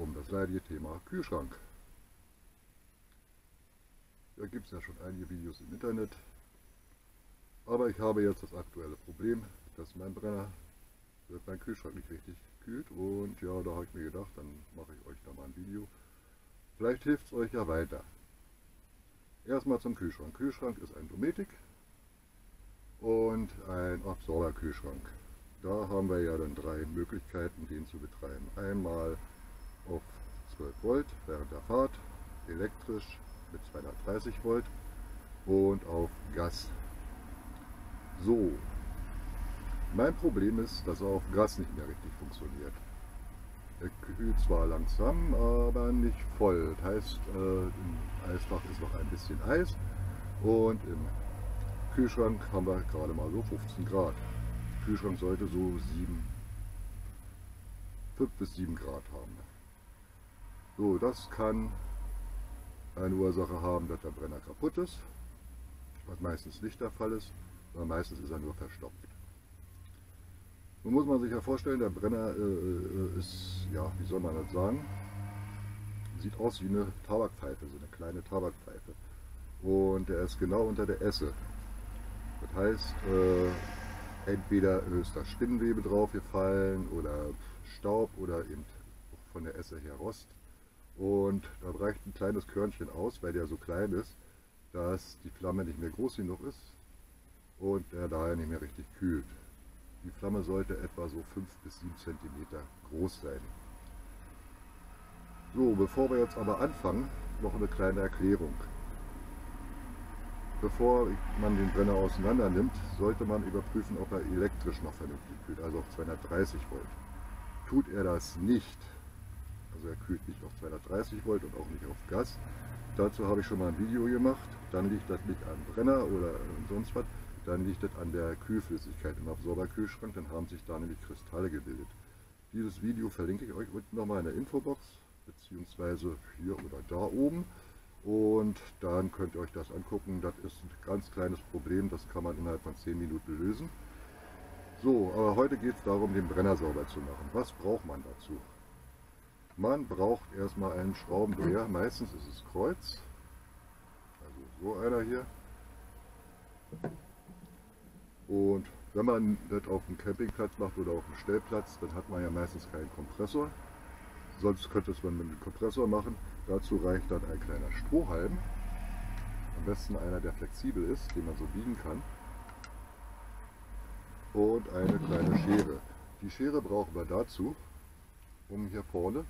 um das leidige Thema Kühlschrank. Da gibt es ja schon einige Videos im Internet, aber ich habe jetzt das aktuelle Problem, dass mein Kühlschrank nicht richtig kühlt, und ja, da habe ich mir gedacht, dann mache ich euch da mal ein Video. Vielleicht hilft es euch ja weiter. Erstmal zum Kühlschrank. Kühlschrank ist ein Dometic und ein Absorberkühlschrank. Da haben wir ja dann drei Möglichkeiten, den zu betreiben. Einmal auf 12 Volt während der Fahrt, elektrisch mit 230 Volt und auf Gas. So, mein Problem ist, dass er auf Gas nicht mehr richtig funktioniert. Er kühlt zwar langsam, aber nicht voll. Das heißt, im Eisfach ist noch ein bisschen Eis und im Kühlschrank haben wir gerade mal so 15 Grad. Der Kühlschrank sollte so 5 bis 7 Grad haben. So, das kann eine Ursache haben, dass der Brenner kaputt ist, was meistens nicht der Fall ist, sondern meistens ist er nur verstopft. Nun muss man sich ja vorstellen, der Brenner ist, ja, wie soll man das sagen, sieht aus wie eine Tabakpfeife, so eine kleine Tabakpfeife. Und der ist genau unter der Esse. Das heißt, entweder ist da Spinnenwebe drauf gefallen oder Staub oder eben von der Esse her Rost. Und da reicht ein kleines Körnchen aus, weil der so klein ist, dass die Flamme nicht mehr groß genug ist und er daher nicht mehr richtig kühlt. Die Flamme sollte etwa so 5 bis 7 cm groß sein. So, bevor wir jetzt aber anfangen, noch eine kleine Erklärung. Bevor man den Brenner auseinander nimmt, sollte man überprüfen, ob er elektrisch noch vernünftig kühlt, also auf 230 Volt. Tut er das nicht, also er kühlt nicht auf 230 Volt und auch nicht auf Gas, dazu habe ich schon mal ein Video gemacht. Dann liegt das nicht am Brenner oder sonst was, dann liegt das an der Kühlflüssigkeit im Absorberkühlschrank, dann haben sich da nämlich Kristalle gebildet. Dieses Video verlinke ich euch unten nochmal in der Infobox, beziehungsweise hier oder da oben. Und dann könnt ihr euch das angucken. Das ist ein ganz kleines Problem, das kann man innerhalb von 10 Minuten lösen. So, aber heute geht es darum, den Brenner sauber zu machen. Was braucht man dazu? Man braucht erstmal einen Schraubendreher, meistens ist es Kreuz, also so einer hier. Und wenn man das auf dem Campingplatz macht oder auf dem Stellplatz, dann hat man ja meistens keinen Kompressor. Sonst könnte es man mit einem Kompressor machen. Dazu reicht dann ein kleiner Strohhalm. Am besten einer, der flexibel ist, den man so biegen kann. Und eine kleine Schere. Die Schere brauchen wir dazu, um hier vorne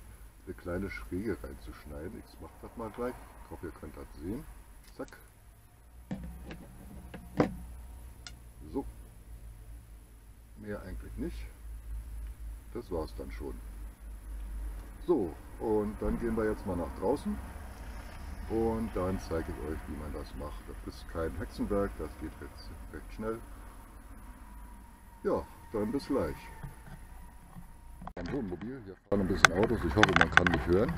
eine kleine Schräge reinzuschneiden. Ich mache das mal gleich. Ich hoffe, ihr könnt das sehen. Zack. So. Mehr eigentlich nicht. Das war es dann schon. So, und dann gehen wir jetzt mal nach draußen und dann zeige ich euch, wie man das macht. Das ist kein Hexenwerk, das geht jetzt recht schnell. Ja, dann bis gleich. Ein Wohnmobil, hier fahren ein bisschen Autos, ich hoffe, man kann mich hören.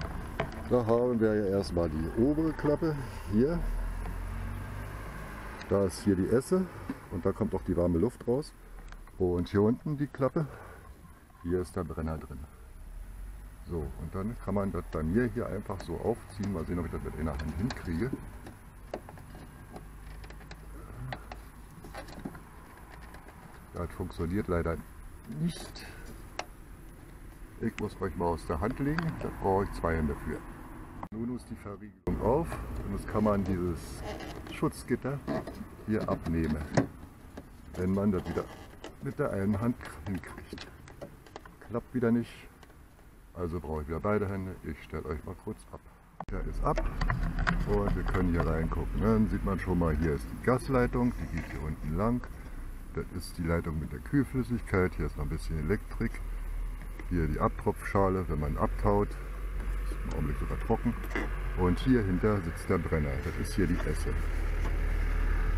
Da haben wir ja erstmal die obere Klappe hier. Da ist hier die Esse und da kommt auch die warme Luft raus. Und hier unten die Klappe, hier ist der Brenner drin. So, und dann kann man das bei mir hier einfach so aufziehen. Mal sehen, ob ich das mit einer Hand hinkriege. Das funktioniert leider nicht. Ich muss euch mal aus der Hand legen, da brauche ich 2 Hände für. Nun ist die Verriegelung auf und jetzt kann man dieses Schutzgitter hier abnehmen, wenn man das wieder mit der einen Hand hinkriegt. Klappt wieder nicht. Also brauche ich wieder beide Hände. Ich stelle euch mal kurz ab. Der ist ab und wir können hier reingucken. Dann sieht man schon mal, hier ist die Gasleitung, die geht hier unten lang. Das ist die Leitung mit der Kühlflüssigkeit. Hier ist noch ein bisschen Elektrik. Hier die Abtropfschale, wenn man abtaut. Ist im Augenblick sogar trocken. Und hier hinter sitzt der Brenner. Das ist hier die Esse.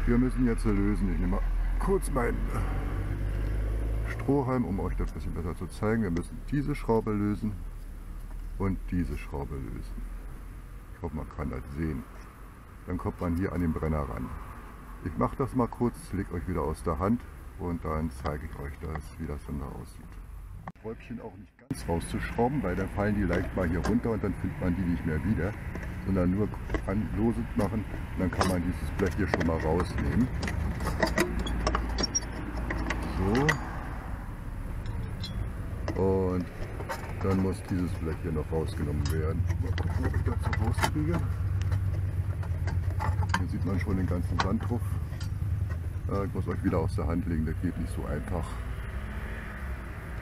Wir müssen jetzt lösen. Ich nehme mal kurz meinen Strohhalm, um euch das ein bisschen besser zu zeigen. Wir müssen diese Schraube lösen und diese Schraube lösen. Ich hoffe, man kann das sehen. Dann kommt man hier an den Brenner ran. Ich mache das mal kurz, lege euch wieder aus der Hand und dann zeige ich euch das, wie das dann da aussieht. Schräubchen auch nicht ganz rauszuschrauben, weil dann fallen die leicht mal hier runter und dann findet man die nicht mehr wieder, sondern nur lose machen und dann kann man dieses Blech hier schon mal rausnehmen. So. Und dann muss dieses Blech hier noch rausgenommen werden. Mal gucken, ob ich das so rauskriege. Hier sieht man schon den ganzen Sand drauf. Ich muss euch wieder aus der Hand legen, das geht nicht so einfach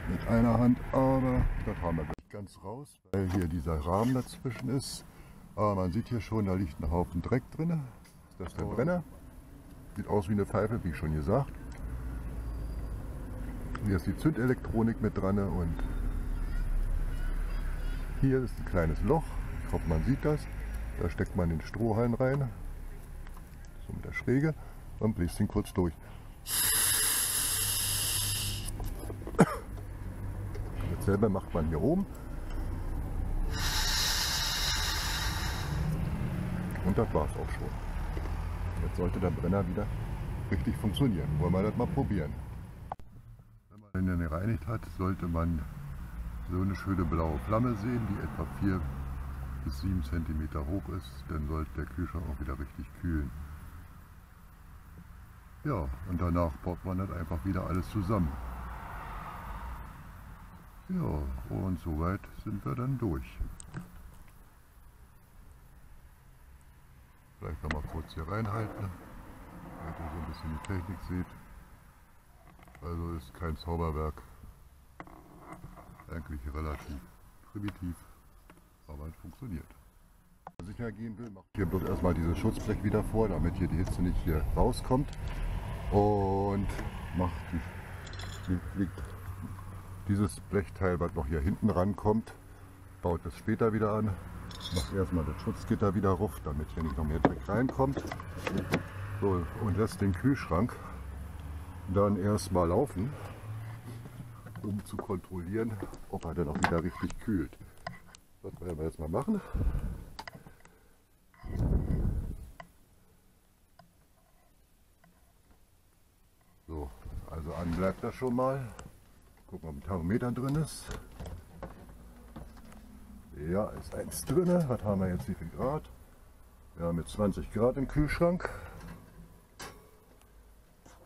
mit einer Hand, aber das haben wir nicht ganz raus, weil hier dieser Rahmen dazwischen ist. Aber man sieht hier schon, da liegt ein Haufen Dreck drin. Das ist der Brenner. Sieht aus wie eine Pfeife, wie schon gesagt. Hier ist die Zündelektronik mit dran und hier ist ein kleines Loch. Ich hoffe, man sieht das. Da steckt man den Strohhalm rein, so mit der Schräge, und bläst ihn kurz durch. Dasselbe macht man hier oben. Und das war es auch schon. Jetzt sollte der Brenner wieder richtig funktionieren. Wollen wir das mal probieren. Wenn man den gereinigt hat, sollte man so eine schöne blaue Flamme sehen, die etwa 4 bis 7 cm hoch ist. Dann sollte der Kühlschrank auch wieder richtig kühlen. Ja, und danach baut man das einfach wieder alles zusammen. Ja, und soweit sind wir dann durch. Vielleicht noch mal kurz hier reinhalten, damit ihr so ein bisschen die Technik seht. Also ist kein Zauberwerk, eigentlich relativ primitiv, aber es funktioniert. Wenn man sicher gehen will, macht hier bloß erstmal dieses Schutzblech wieder vor, damit hier die Hitze nicht hier rauskommt, und macht liegt dieses Blechteil, was noch hier hinten rankommt, baut es später wieder an. Macht erstmal das Schutzgitter wieder rauf, damit hier nicht noch mehr Dreck reinkommt. So, und lässt den Kühlschrank dann erstmal laufen, um zu kontrollieren, ob er dann auch wieder richtig kühlt. Das werden wir jetzt mal machen. So, also an bleibt das schon mal. Gucken, ob ein Thermometer drin ist. Ja, ist eins drin. Was haben wir jetzt? Wie viel Grad? Wir haben jetzt 20 Grad im Kühlschrank.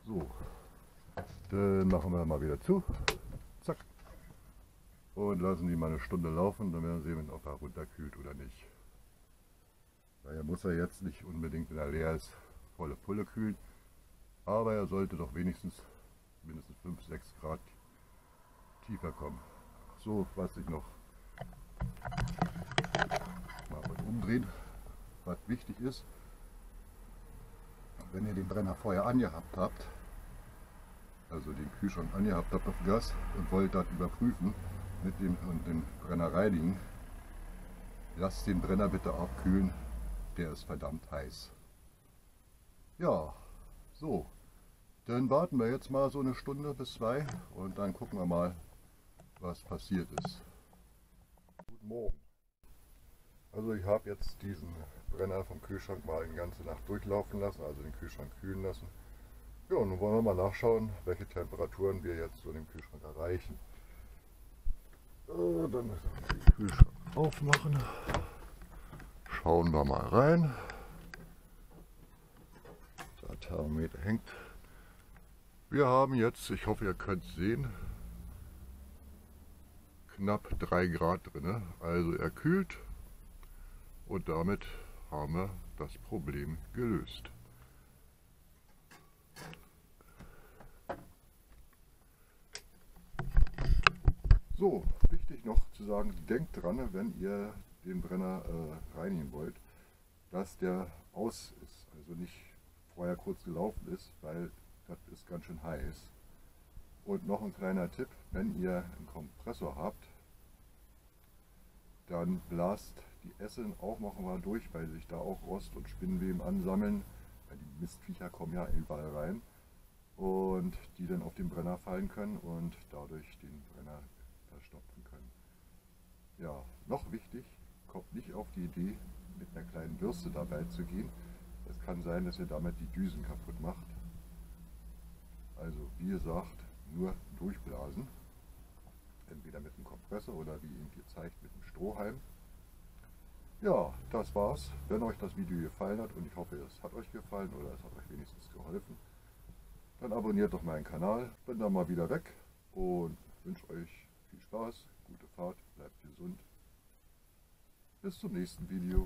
So, dann machen wir mal wieder zu. Zack. Und lassen die mal eine Stunde laufen. Dann werden wir sehen, ob er runterkühlt oder nicht. Daher muss er jetzt nicht unbedingt, wenn er leer ist, volle Pulle kühlen. Aber er sollte doch wenigstens mindestens 5-6 Grad tiefer kommen. So, was ich noch mal umdrehen, was wichtig ist, wenn ihr den Brenner vorher angehabt habt, also den Kühlschrank angehabt habt auf Gas und wollt das überprüfen mit dem und den Brenner reinigen, lasst den Brenner bitte abkühlen, der ist verdammt heiß. Ja, so, dann warten wir jetzt mal so eine Stunde bis 2 und dann gucken wir mal, was passiert ist. Guten Morgen. Also ich habe jetzt diesen Brenner vom Kühlschrank mal eine ganze Nacht durchlaufen lassen, also den Kühlschrank kühlen lassen. Ja, und nun wollen wir mal nachschauen, welche Temperaturen wir jetzt so in dem Kühlschrank erreichen. Dann müssen wir den Kühlschrank aufmachen. Schauen wir mal rein. Der Thermometer hängt. Wir haben jetzt, ich hoffe ihr könnt es sehen, knapp 3 Grad drin. Also er kühlt und damit haben wir das Problem gelöst. So, wichtig noch zu sagen, denkt dran, wenn ihr den Brenner reinigen wollt, dass der aus ist, also nicht vorher kurz gelaufen ist, weil das ist ganz schön heiß. Und noch ein kleiner Tipp, wenn ihr einen Kompressor habt, dann blast die Essen auch noch mal durch, weil sich da auch Rost und Spinnweben ansammeln, weil die Mistviecher kommen ja überall rein und die dann auf den Brenner fallen können und dadurch den Brenner verstopfen können. Ja, noch wichtig, kommt nicht auf die Idee, mit einer kleinen Bürste dabei zu gehen. Es kann sein, dass ihr damit die Düsen kaputt macht. Also wie gesagt, nur durchblasen. Entweder mit dem Kompressor oder wie Ihnen gezeigt mit dem Strohhalm. Ja, das war's. Wenn euch das Video gefallen hat, und ich hoffe, es hat euch gefallen oder es hat euch wenigstens geholfen, dann abonniert doch meinen Kanal. Bin dann mal wieder weg und wünsche euch viel Spaß, gute Fahrt, bleibt gesund. Bis zum nächsten Video.